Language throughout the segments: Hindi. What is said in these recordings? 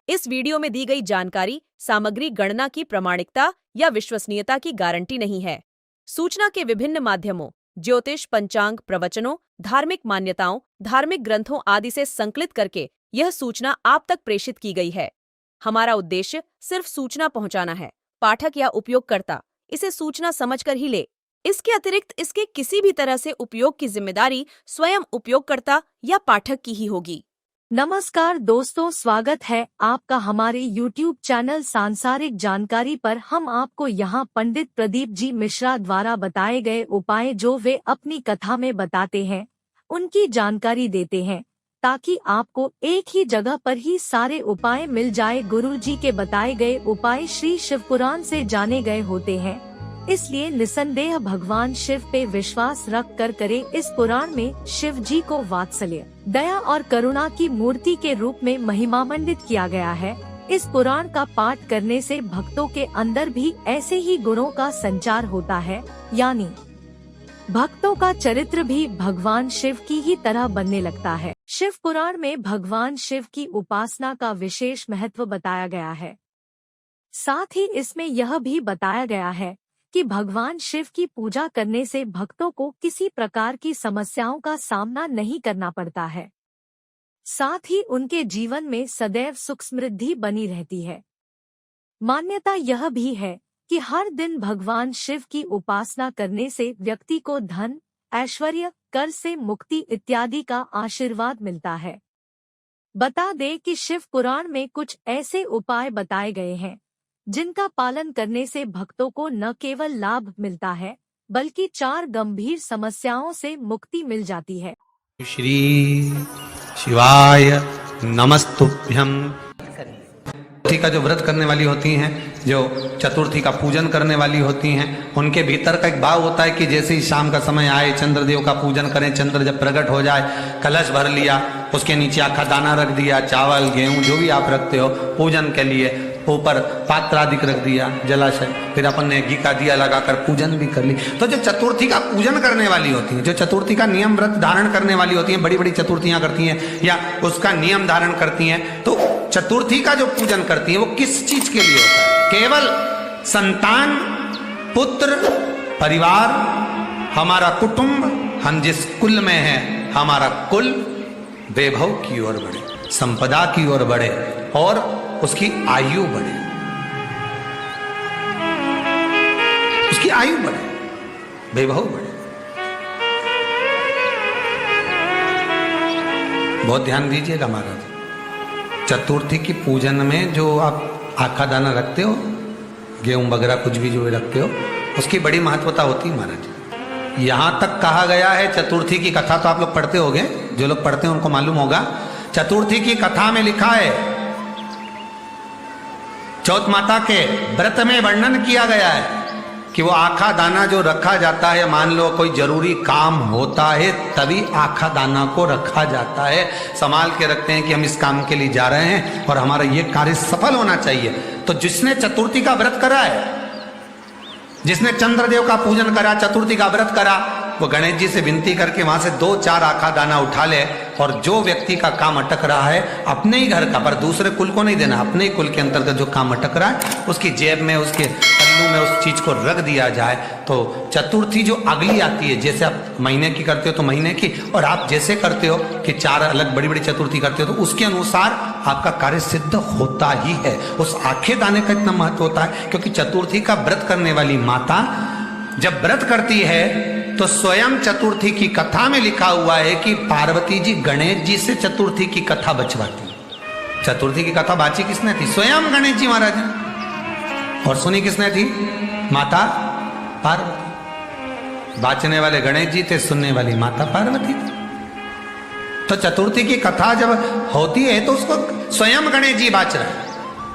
इस वीडियो में दी गई जानकारी सामग्री गणना की प्रामाणिकता या विश्वसनीयता की गारंटी नहीं है। सूचना के विभिन्न माध्यमों, ज्योतिष, पंचांग, प्रवचनों, धार्मिक मान्यताओं, धार्मिक ग्रंथों आदि से संकलित करके यह सूचना आप तक प्रेषित की गई है। हमारा उद्देश्य सिर्फ सूचना पहुंचाना है। पाठक या उपयोगकर्ता इसे सूचना समझकर ही ले। इसके अतिरिक्त इसके किसी भी तरह से उपयोग की जिम्मेदारी स्वयं उपयोगकर्ता या पाठक की ही होगी। नमस्कार दोस्तों, स्वागत है आपका हमारे YouTube चैनल सांसारिक जानकारी पर। हम आपको यहाँ पंडित प्रदीप जी मिश्रा द्वारा बताए गए उपाय जो वे अपनी कथा में बताते हैं, उनकी जानकारी देते हैं, ताकि आपको एक ही जगह पर ही सारे उपाय मिल जाए। गुरु जी के बताए गए उपाय श्री शिव पुराण से जाने गए होते हैं, इसलिए निसंदेह भगवान शिव पे विश्वास रख कर करे। इस पुराण में शिव जी को वात्सल्य, दया और करुणा की मूर्ति के रूप में महिमामंडित किया गया है। इस पुराण का पाठ करने से भक्तों के अंदर भी ऐसे ही गुणों का संचार होता है, यानी भक्तों का चरित्र भी भगवान शिव की ही तरह बनने लगता है। शिव पुराण में भगवान शिव की उपासना का विशेष महत्व बताया गया है। साथ ही इसमें यह भी बताया गया है कि भगवान शिव की पूजा करने से भक्तों को किसी प्रकार की समस्याओं का सामना नहीं करना पड़ता है। साथ ही उनके जीवन में सदैव सुख समृद्धि बनी रहती है। मान्यता यह भी है कि हर दिन भगवान शिव की उपासना करने से व्यक्ति को धन, ऐश्वर्य, कर्ज से मुक्ति इत्यादि का आशीर्वाद मिलता है। बता दें कि शिव पुराण में कुछ ऐसे उपाय बताए गए हैं जिनका पालन करने से भक्तों को न केवल लाभ मिलता है, बल्कि 4 गंभीर समस्याओं से मुक्ति मिल जाती है। श्री शिवाय नमस्तुभ्यं। चतुर्थी का जो व्रत करने वाली होती हैं, जो चतुर्थी का पूजन करने वाली होती हैं, उनके भीतर का एक भाव होता है कि जैसे ही शाम का समय आए चंद्रदेव का पूजन करें। चंद्र जब प्रकट हो जाए, कलश भर लिया, उसके नीचे आखा दाना रख दिया, चावल गेहूं जो भी आप रखते हो पूजन के लिए, ऊपर पात्र आदि रख दिया, जलाशय, फिर अपन ने घी का दिया लगाकर पूजन भी कर ली। तो जो चतुर्थी का पूजन करने वाली होती हैं, जो चतुर्थी का नियम व्रत धारण करने वाली होती हैं, बड़ी बड़ी चतुर्थियां करती हैं या उसका नियम धारण करती हैं, तो चतुर्थी का जो पूजन करती है वो किस चीज के लिए होता है? केवल संतान, पुत्र, परिवार, हमारा कुटुंब, हम जिस कुल में हैं, हमारा कुल वैभव की ओर बढ़े, संपदा की ओर बढ़े और उसकी आयु बढ़े, उसकी आयु बढ़े, वैभव बढ़े। बहुत ध्यान दीजिएगा महाराज, चतुर्थी की पूजन में जो आप आखा दाना रखते हो, गेहूं वगैरह कुछ भी जो रखते हो, उसकी बड़ी महत्वता होती है महाराज। यहां तक कहा गया है, चतुर्थी की कथा तो आप लोग पढ़ते होंगे, जो लोग पढ़ते हैं उनको मालूम होगा। चतुर्थी की कथा में लिखा है, चौथ माता के व्रत में वर्णन किया गया है कि वो आखा दाना जो रखा जाता है, मान लो कोई जरूरी काम होता है तभी आखा दाना को रखा जाता है, संभाल के रखते हैं कि हम इस काम के लिए जा रहे हैं और हमारा ये कार्य सफल होना चाहिए। तो जिसने चतुर्थी का व्रत करा है, जिसने चंद्रदेव का पूजन करा, चतुर्थी का व्रत करा, वो गणेश जी से विनती करके वहां से 2-4 आखा दाना उठा ले, और जो व्यक्ति का काम अटक रहा है अपने ही घर का, पर दूसरे कुल को नहीं देना, अपने ही कुल के अंतर्गत जो काम अटक रहा है उसकी जेब में, उसके पल्लू में उस चीज को रख दिया जाए। तो चतुर्थी जो अगली आती है, जैसे आप महीने की करते हो तो महीने की, और आप जैसे करते हो कि 4 अलग बड़ी बड़ी चतुर्थी करते हो तो उसके अनुसार आपका कार्य सिद्ध होता ही है। उस आखे दाने का इतना महत्व होता है क्योंकि चतुर्थी का व्रत करने वाली माता जब व्रत करती है तो स्वयं चतुर्थी की कथा में लिखा हुआ है कि पार्वती जी गणेश जी से चतुर्थी की कथा बचवाती। चतुर्थी की कथा बाची किसने थी? स्वयं गणेश जी महाराज ने। और सुनी किसने थी? माता पार्वती। बाचने वाले गणेश जी थे, सुनने वाली माता पार्वती थी। तो चतुर्थी की कथा जब होती है तो उसको स्वयं गणेश जी बाच रहे हैं।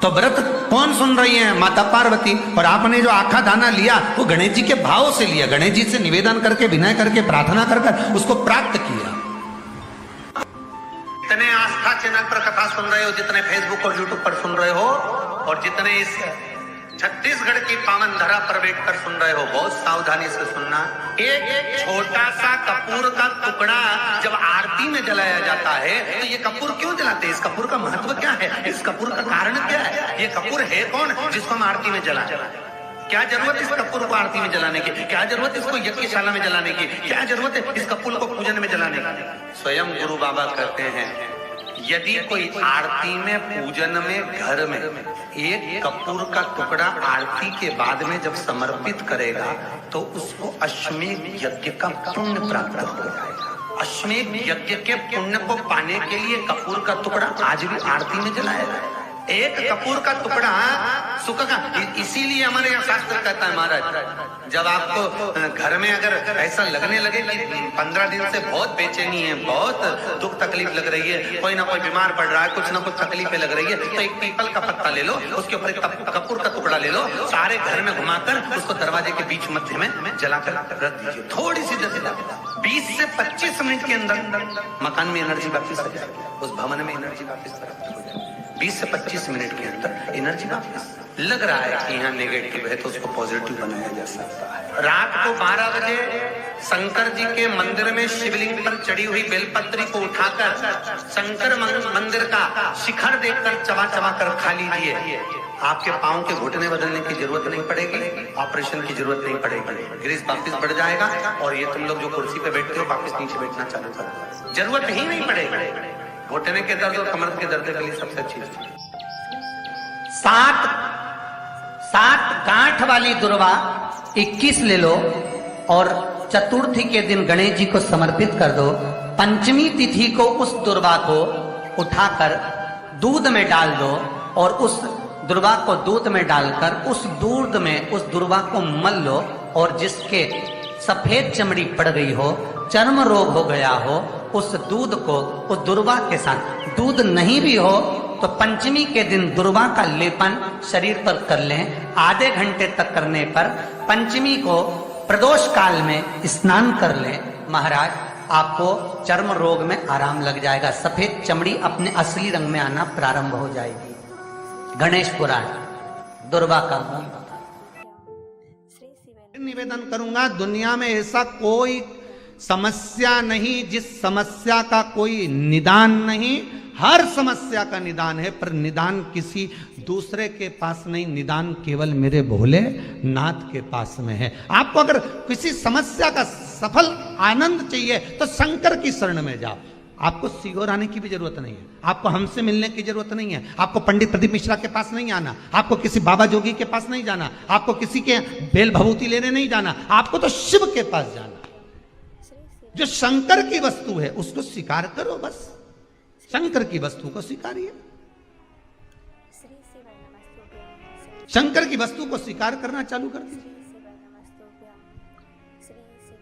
तो व्रत कौन सुन रही है? माता पार्वती। और आपने जो आखा दाना लिया वो गणेश जी के भाव से लिया, गणेश जी से निवेदन करके, विनय करके, प्रार्थना कर उसको प्राप्त किया। जितने आस्था चैनल पर कथा सुन रहे हो, जितने फेसबुक और यूट्यूब पर सुन रहे हो, और जितने इस छत्तीसगढ़ की पावन धरा पर बैठकर सुन रहे हो, बहुत सावधानी से सुनना। एक छोटा सा कपूर का टुकड़ा जब आरती में जलाया जाता है तो ये कपूर क्यों जलाते हैं? इस कपूर का महत्व क्या है? इस कपूर का कारण क्या है? ये कपूर है कौन जिसको हम आरती में जलाते हैं? क्या जरूरत इस कपूर को आरती में जलाने की? क्या जरूरत इसको यज्ञशाला में जलाने की? क्या जरूरत है इस कपूर को पूजन में जलाने की? स्वयं गुरु बाबा कहते हैं, यदि कोई आरती में, पूजन में, घर में एक कपूर का टुकड़ा आरती के बाद में जब समर्पित करेगा तो उसको अश्वमेध यज्ञ का पुण्य प्राप्त हो जाएगा। अश्वमेध यज्ञ के पुण्य को पाने के लिए कपूर का टुकड़ा आज भी आरती में जलाया जाएगा। एक कपूर का टुकड़ा सुख का, इसीलिए हमारे यहाँ शास्त्र कहता है महाराज, जब आपको घर में अगर ऐसा लगने लगे कि 15 दिन से बहुत बेचैनी है, बहुत दुख तकलीफ लग रही है, कोई ना कोई बीमार पड़ रहा है, कुछ ना कुछ तकलीफें लग रही है, तो एक पीपल का पत्ता ले लो, उसके ऊपर एक कपूर का टुकड़ा ले लो, सारे घर में घुमाकर उसको दरवाजे के बीच मध्य में जलाकर रख दीजिए। थोड़ी सी जला 20 से 25 मिनट के अंदर मकान में एनर्जी वापिस आ जाएगी, उस भवन में एनर्जी वापिस प्राप्त हो जाएगी। 20 से 25 मिनट के अंदर एनर्जी वापस। लग रहा है कि यहाँ नेगेटिव है तो उसको पॉजिटिव बनाया जा सकता है। रात को 12 बजे शंकर जी के मंदिर में शिवलिंग पर चढ़ी हुई बेलपत्री को उठाकर शंकर मंदिर का शिखर देखकर चबा चबा कर खा लीजिए। आपके पांव के घुटने बदलने की जरूरत नहीं पड़ेगी, ऑपरेशन की जरूरत नहीं पड़ेगी, ग्रीस वापिस बढ़ जाएगा और ये तुम लोग जो कुर्सी पे बैठते हो वापिस नीचे बैठना चालू कर दो, जरूरत ही नहीं पड़ेगी। घुटने के दर्द और कमर के दर्द के लिए सबसे अच्छी चीज 7 गांठ वाली दुर्वा 21 ले लो और चतुर्थी के दिन गणेश जी को समर्पित कर दो। पंचमी तिथि को उस दुर्वा को उठाकर दूध में डाल दो और उस दुर्वा को दूध में डालकर उस दूध में उस दुर्वा को मल लो और जिसके सफेद चमड़ी पड़ गई हो, चर्म रोग हो गया हो, उस दूध को उस दुर्वा के साथ, दूध नहीं भी हो तो पंचमी के दिन दुर्वा का लेपन शरीर पर कर लें। आधे घंटे तक करने पर पंचमी को प्रदोष काल में स्नान कर लें। महाराज आपको चर्म रोग में आराम लग जाएगा, सफेद चमड़ी अपने असली रंग में आना प्रारंभ हो जाएगी। गणेश पुराण दुर्वा का निवेदन करूंगा, दुनिया में ऐसा कोई समस्या नहीं जिस समस्या का कोई निदान नहीं। हर समस्या का निदान है, पर निदान किसी दूसरे के पास नहीं, निदान केवल मेरे भोले नाथ के पास में है। आपको अगर किसी समस्या का सफल आनंद चाहिए तो शंकर की शरण में जाओ। आपको सीहोर आने की भी जरूरत नहीं है, आपको हमसे मिलने की जरूरत नहीं है, आपको पंडित प्रदीप मिश्रा के पास नहीं आना, आपको किसी बाबा जोगी के पास नहीं जाना, आपको किसी के बेल भभूति लेने नहीं जाना, आपको तो शिव के पास जाना। जो शंकर की वस्तु है उसको स्वीकार करो, बस शंकर की वस्तु को स्वीकारिए। शंकर की वस्तु को स्वीकार करना चालू कर दीजिए।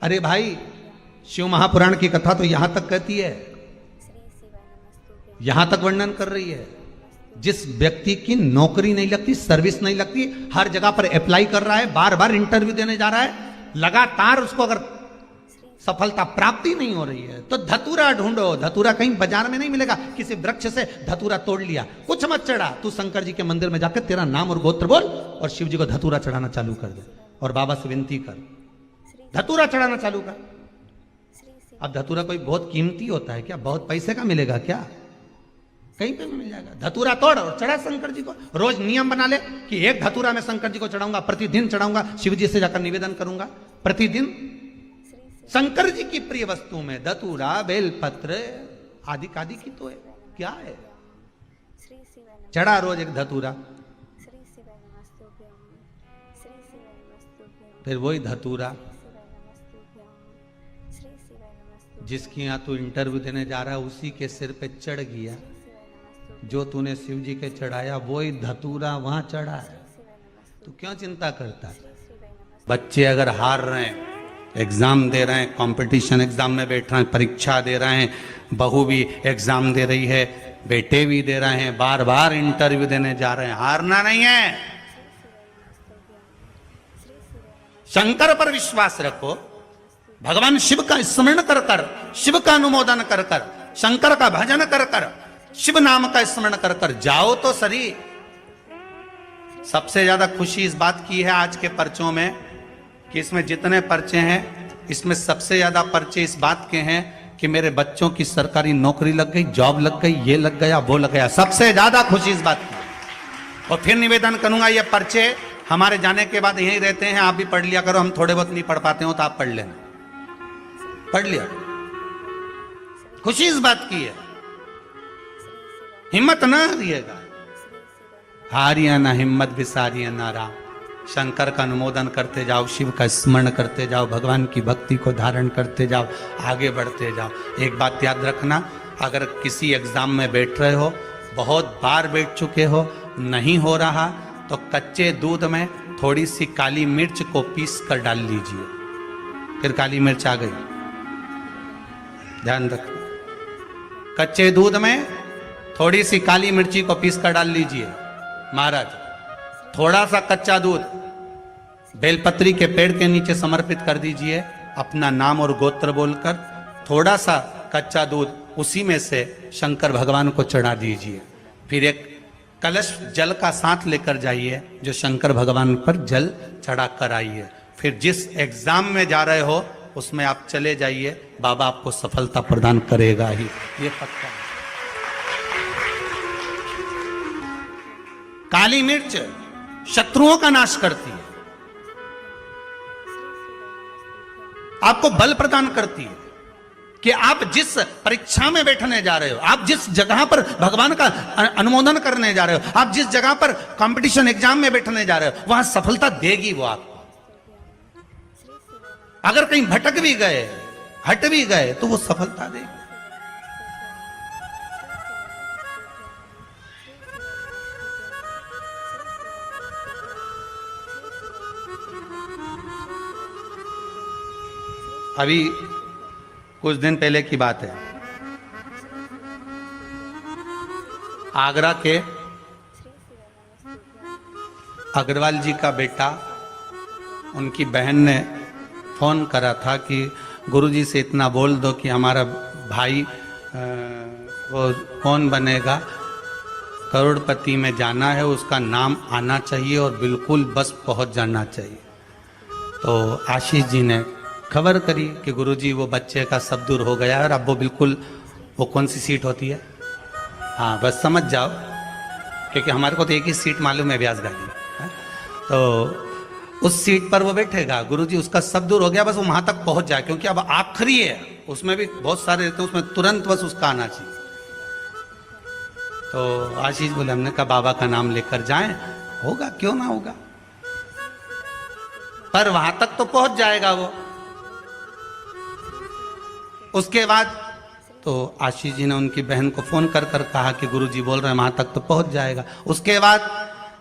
अरे भाई, शिव महापुराण की कथा तो यहां तक कहती है, यहां तक वर्णन कर रही है, जिस व्यक्ति की नौकरी नहीं लगती, सर्विस नहीं लगती, हर जगह पर अप्लाई कर रहा है, बार बार इंटरव्यू देने जा रहा है, लगातार उसको अगर सफलता प्राप्ति नहीं हो रही है तो धतूरा ढूंढो। धतूरा कहीं बाजार में नहीं मिलेगा, किसी वृक्ष से धतूरा तोड़ लिया, कुछ मत चढ़ा, तू शंकर जी के मंदिर में जाकर तेरा नाम और गोत्र बोल और शिव जी को धतूरा चढ़ाना चालू कर दे और बाबा से विनती कर, धतूरा चढ़ाना चालू कर। अब धतूरा कोई बहुत कीमती होता है क्या? बहुत पैसे का मिलेगा क्या? कहीं पे भी मिल जाएगा। धतूरा तोड़ और चढ़ा शंकर जी को। रोज नियम बना ले कि एक धतूरा मैं शंकर जी को चढ़ाऊंगा, प्रतिदिन चढ़ाऊंगा, शिव जी से जाकर निवेदन करूंगा प्रतिदिन। शंकर जी की प्रिय वस्तु में धतूरा, बेलपत्र आदि कादि की तो है, क्या है? चढ़ा रोज एक धतूरा, फिर वही धतूरा जिसकी यहाँ तू इंटरव्यू देने जा रहा है उसी के सिर पे चढ़ गया। जो तूने शिव जी के चढ़ाया वही धतूरा वहां चढ़ा है, तू क्यों चिंता करता है? बच्चे अगर हार रहे हैं, एग्जाम दे रहे हैं, कंपटीशन एग्जाम में बैठ रहे हैं, परीक्षा दे रहे हैं, बहू भी एग्जाम दे रही है, बेटे भी दे रहे हैं, बार बार इंटरव्यू देने जा रहे हैं, हारना नहीं है। शंकर पर विश्वास रखो, भगवान शिव का स्मरण कर कर, शिव का अनुमोदन कर कर, शंकर का भजन कर कर, शिव नाम का स्मरण कर कर जाओ तो सही। सबसे ज्यादा खुशी इस बात की है आज के पर्चों में कि इसमें जितने पर्चे हैं इसमें सबसे ज्यादा पर्चे इस बात के हैं कि मेरे बच्चों की सरकारी नौकरी लग गई, जॉब लग गई, ये लग गया, वो लग गया। सबसे ज्यादा खुशी इस बात की। और फिर निवेदन करूंगा, ये पर्चे हमारे जाने के बाद यहीं रहते हैं, आप भी पढ़ लिया करो। हम थोड़े बहुत नहीं पढ़ पाते हो तो आप पढ़ लेना, पढ़ लिया। खुशी इस बात की है, हिम्मत ना हारिएगा। हारिया ना हिम्मत, विसारिया ना राम। शंकर का अनुमोदन करते जाओ, शिव का स्मरण करते जाओ, भगवान की भक्ति को धारण करते जाओ, आगे बढ़ते जाओ। एक बात याद रखना, अगर किसी एग्जाम में बैठ रहे हो, बहुत बार बैठ चुके हो, नहीं हो रहा, तो कच्चे दूध में थोड़ी सी काली मिर्च को पीस कर डाल लीजिए। फिर काली मिर्च आ गई, ध्यान रखना। कच्चे दूध में थोड़ी सी काली मिर्ची को पीस कर डाल लीजिए। महाराज, थोड़ा सा कच्चा दूध बेलपत्री के पेड़ के नीचे समर्पित कर दीजिए, अपना नाम और गोत्र बोलकर। थोड़ा सा कच्चा दूध उसी में से शंकर भगवान को चढ़ा दीजिए। फिर एक कलश जल का साथ लेकर जाइए, जो शंकर भगवान पर जल चढ़ा कर आइए। फिर जिस एग्जाम में जा रहे हो उसमें आप चले जाइए, बाबा आपको सफलता प्रदान करेगा ही, ये पक्का। काली मिर्च शत्रुओं का नाश करती है, आपको बल प्रदान करती है कि आप जिस परीक्षा में बैठने जा रहे हो, आप जिस जगह पर भगवान का अनुमोदन करने जा रहे हो, आप जिस जगह पर कंपटीशन एग्जाम में बैठने जा रहे हो, वहां सफलता देगी वो आपको। अगर कहीं भटक भी गए, हट भी गए, तो वो सफलता देगी। अभी कुछ दिन पहले की बात है, आगरा के अग्रवाल जी का बेटा, उनकी बहन ने फोन करा था कि गुरुजी से इतना बोल दो कि हमारा भाई वो कौन बनेगा, करोड़पति में जाना है, उसका नाम आना चाहिए और बिल्कुल बस पहुंच जाना चाहिए। तो आशीष जी ने खबर करी कि गुरुजी वो बच्चे का सब दूर हो गया और अब वो बिल्कुल, वो कौन सी सीट होती है, हाँ बस समझ जाओ, क्योंकि हमारे को तो एक ही सीट मालूम है, व्यास गाड़ी है? तो उस सीट पर वो बैठेगा। गुरुजी उसका सब दूर हो गया, बस वो वहां तक पहुंच जाए, क्योंकि अब आखिरी है, उसमें भी बहुत सारे रहते हैं, उसमें तुरंत बस उसका आना चाहिए। तो आशीष बोले, हमने कहा बाबा का नाम लेकर जाएं, होगा क्यों ना होगा, पर वहां तक तो पहुंच जाएगा वो। उसके बाद तो आशीष जी ने उनकी बहन को फोन कर कर कहा कि गुरुजी बोल रहे हैं वहां तक तो पहुंच जाएगा। उसके बाद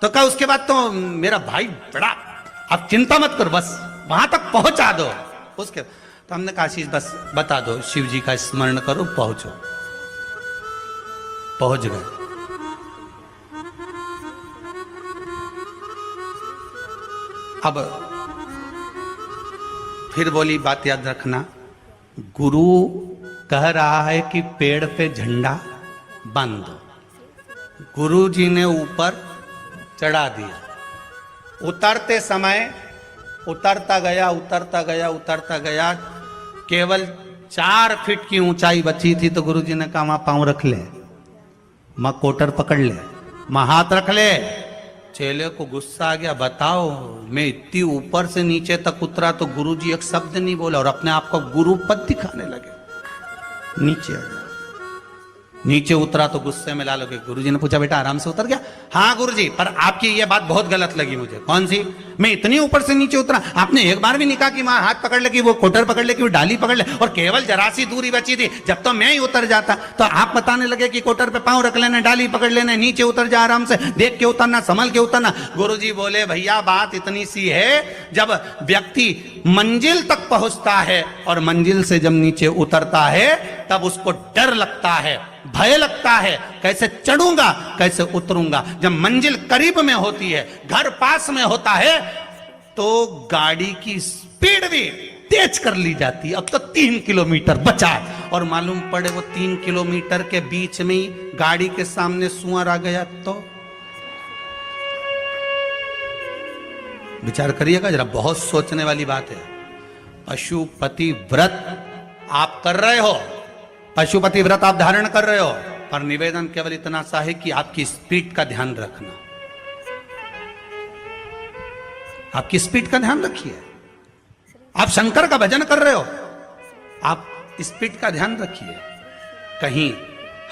तो कहा, उसके बाद तो मेरा भाई बड़ा, आप चिंता मत करो, बस वहां तक पहुंचा दो। उसके तो हमने कहा, आशीष बस बता दो, शिव जी का स्मरण करो, पहुंचो। पहुंच गए। अब फिर बोली, बात याद रखना, गुरु कह रहा है कि पेड़ पे झंडा बांध दो। गुरु जी ने ऊपर चढ़ा दिया। उतरते समय उतरता गया, उतरता गया, उतरता गया, केवल 4 फीट की ऊंचाई बची थी। तो गुरु जी ने कहा, वहां पांव रख ले, मां कोटर पकड़ ले, मां हाथ रख ले। चेले को गुस्सा आ गया, बताओ मैं इतनी ऊपर से नीचे तक उतरा तो गुरुजी एक शब्द नहीं बोला और अपने आप को गुरु पद दिखाने लगे। नीचे आ गया, नीचे उतरा तो गुस्से में लाल हो गए। गुरुजी ने पूछा, बेटा आराम से उतर गया? हाँ गुरुजी, पर आपकी ये बात बहुत गलत लगी मुझे। कौन सी? मैं इतनी ऊपर से नीचे उतरा, आपने एक बार भी नहीं कहा कि मां हाथ पकड़ ले, कि वो कोटर पकड़ ले, कि वो डाली पकड़ ले, और केवल जरा सी दूरी बची थी। जब तो मैं ही उतर जाता तो आप बताने लगे कि कोटर पे पांव रख लेना, डाली पकड़ लेना, नीचे उतर जा, आराम से देख के उतरना, संभल के उतरना। गुरुजी बोले, भैया बात इतनी सी है, जब व्यक्ति मंजिल तक पहुंचता है और मंजिल से जब नीचे उतरता है तब उसको डर लगता है, भय लगता है, कैसे चढ़ूंगा, कैसे उतरूंगा। जब मंजिल करीब में होती है, घर पास में होता है, तो गाड़ी की स्पीड भी तेज कर ली जाती है। अब तो 3 किलोमीटर बचा है और मालूम पड़े वो 3 किलोमीटर के बीच में ही गाड़ी के सामने सुअर आ गया, तो विचार करिएगा जरा, बहुत सोचने वाली बात है। पशुपति व्रत आप कर रहे हो, पशुपति व्रत आप धारण कर रहे हो, पर निवेदन केवल इतना सा है कि आपकी स्पीड का ध्यान रखना, आपकी स्पीड का ध्यान रखिए। आप शंकर का भजन कर रहे हो, आप स्पीड का ध्यान रखिए। कहीं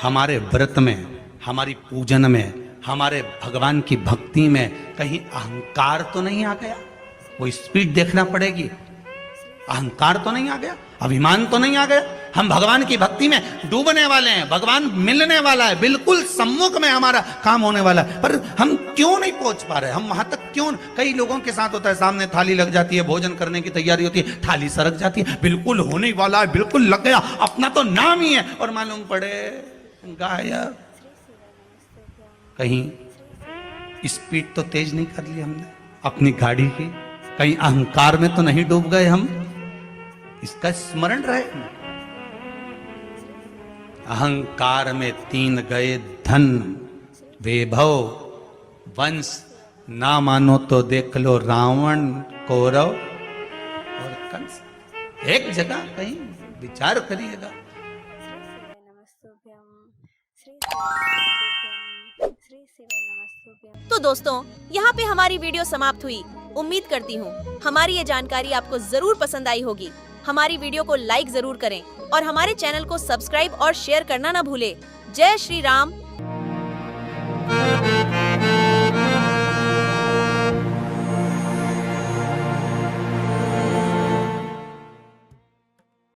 हमारे व्रत में, हमारी पूजन में, हमारे भगवान की भक्ति में कहीं अहंकार तो नहीं आ गया? वो स्पीड देखना पड़ेगी। अहंकार तो नहीं आ गया, अभिमान तो नहीं आ गया? हम भगवान की भक्ति में डूबने वाले हैं, भगवान मिलने वाला है, बिल्कुल सम्मुख में हमारा काम होने वाला है, पर हम क्यों नहीं पहुंच पा रहे? हम वहां तक क्यों? कई लोगों के साथ होता है, सामने थाली लग जाती है, भोजन करने की तैयारी होती है, थाली सरक जाती है, बिल्कुल होने वाला है, बिल्कुल लग गया, अपना तो नाम ही है, और मालूम पड़े गायब। कहीं स्पीड तो तेज नहीं कर ली हमने अपनी गाड़ी की? कहीं अहंकार में तो नहीं डूब गए हम? इसका स्मरण रहे। अहंकार में 3 गए धन, वैभव, वंश, ना मानो तो देख लो रावण, कौरव और कंस। एक जगह कहीं विचार करिएगा। तो दोस्तों, यहाँ पे हमारी वीडियो समाप्त हुई। उम्मीद करती हूँ हमारी ये जानकारी आपको जरूर पसंद आई होगी। हमारी वीडियो को लाइक जरूर करें और हमारे चैनल को सब्सक्राइब और शेयर करना ना भूलें। जय श्री राम।